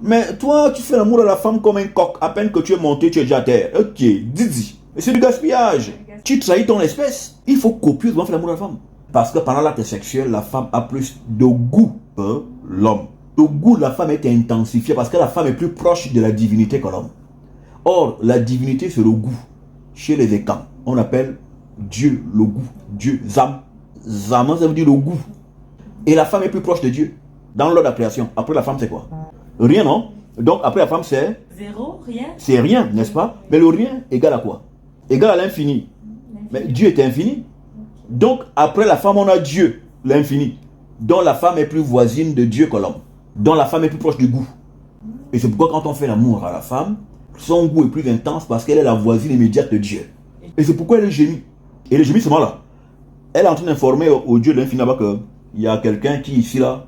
Mais toi, tu fais l'amour à la femme comme un coq. À peine que tu es monté, tu es déjà à terre. Ok, Didi. C'est du gaspillage. Tu trahis ton espèce. Il faut copieusement faire l'amour à la femme. Parce que pendant l'acte sexuel, la femme a plus de goût que l'homme. Le goût de la femme est intensifié parce que la femme est plus proche de la divinité que l'homme. Or, la divinité, c'est le goût. Chez les Écans, on appelle Dieu le goût. Dieu, Zam. Zam, ça veut dire le goût. Et la femme est plus proche de Dieu. Dans l'ordre de la création. Après la femme, c'est quoi? Rien, non? Donc, après la femme, c'est... Zéro, rien. C'est rien, n'est-ce pas? Mais le rien égale à quoi? Égale à l'infini. Mais Dieu est infini. Donc, après la femme, on a Dieu, l'infini. Donc, la femme est plus voisine de Dieu que l'homme. Donc, la femme est plus proche du goût. Et c'est pourquoi quand on fait l'amour à la femme, son goût est plus intense parce qu'elle est la voisine immédiate de Dieu. Et c'est pourquoi elle gémit. Et elle gémit seulement là. Elle est en train d'informer au Dieu de l'infini là-bas qu'il y a quelqu'un qui ici là,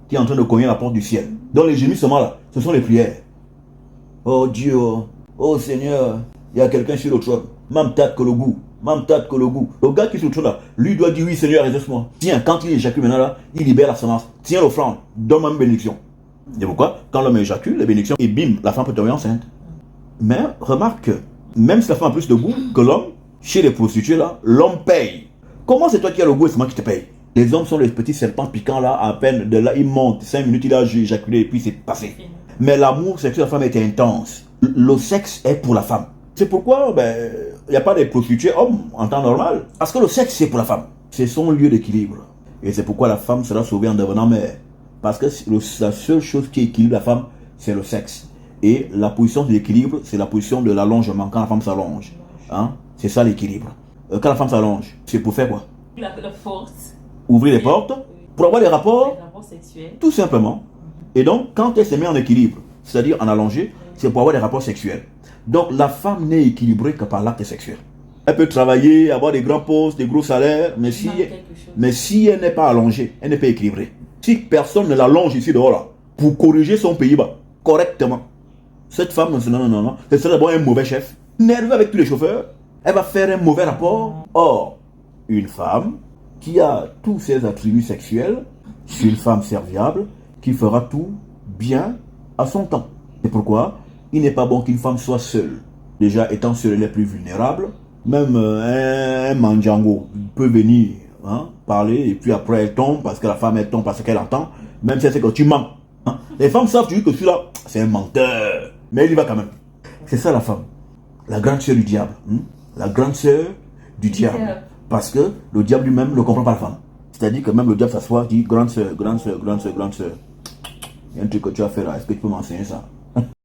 qui est en train de cogner à la porte du ciel. Donc les gémissements là, ce sont les prières. Oh Dieu, oh Seigneur, il y a quelqu'un sur le trône. Mamtat que le goût, mamtat que le goût. Le gars qui est sur le trône là, lui doit dire oui Seigneur, exauce-moi. Tiens, quand il éjacule maintenant là, il libère la semence. Tiens l'offrande, donne-moi une bénédiction. Et pourquoi? Quand l'homme éjacule, les bénédictions, et bim, la femme peut tomber enceinte. Mais remarque que, même si la femme a plus de goût que l'homme, chez les prostituées là, l'homme paye. Comment c'est toi qui as le goût et c'est moi qui te paye? Les hommes sont les petits serpents piquants là, à peine de là, ils montent, 5 minutes, il a éjaculé et puis c'est passé. Mais l'amour sexuel de la femme est intense. Le sexe est pour la femme. C'est pourquoi il n'y a pas de prostituées hommes en temps normal. Parce que le sexe c'est pour la femme. C'est son lieu d'équilibre. Et c'est pourquoi la femme sera sauvée en devenant mère. Parce que la seule chose qui équilibre la femme, c'est le sexe. Et la position de l'équilibre, c'est la position de l'allongement, quand la femme s'allonge. Hein? C'est ça l'équilibre. Quand la femme s'allonge, c'est pour faire quoi? La force. Ouvrir les portes pour avoir des rapports sexuels. Tout simplement. Et donc, quand elle se met en équilibre, c'est-à-dire en allongé, c'est pour avoir des rapports sexuels. Donc, la femme n'est équilibrée que par l'acte sexuel. Elle peut travailler, avoir des grands postes, des gros salaires, mais si elle n'est pas allongée, elle n'est pas équilibrée. Si personne ne l'allonge ici dehors là, pour corriger son pays-bas correctement, cette femme, non, ce serait d'abord un mauvais chef, nerveux avec tous les chauffeurs, elle va faire un mauvais rapport. Or, une femme qui a tous ses attributs sexuels, c'est une femme serviable qui fera tout bien à son temps. C'est pourquoi il n'est pas bon qu'une femme soit seule. Déjà, étant seule, elle est plus vulnérable. Même un mandjango peut venir parler et puis après elle tombe parce que la femme elle tombe parce qu'elle entend. Même si c'est que tu mens. Hein. Les femmes savent que celui-là, c'est un menteur. Mais il y va quand même. C'est ça la femme. La grande sœur du diable. La grande sœur du diable. Parce que le diable lui-même ne comprend pas la femme. C'est-à-dire que même le diable s'assoit, dit grande sœur, grande sœur, grande sœur, grande sœur. Il y a un truc que tu as fait là, est-ce que tu peux m'enseigner ça?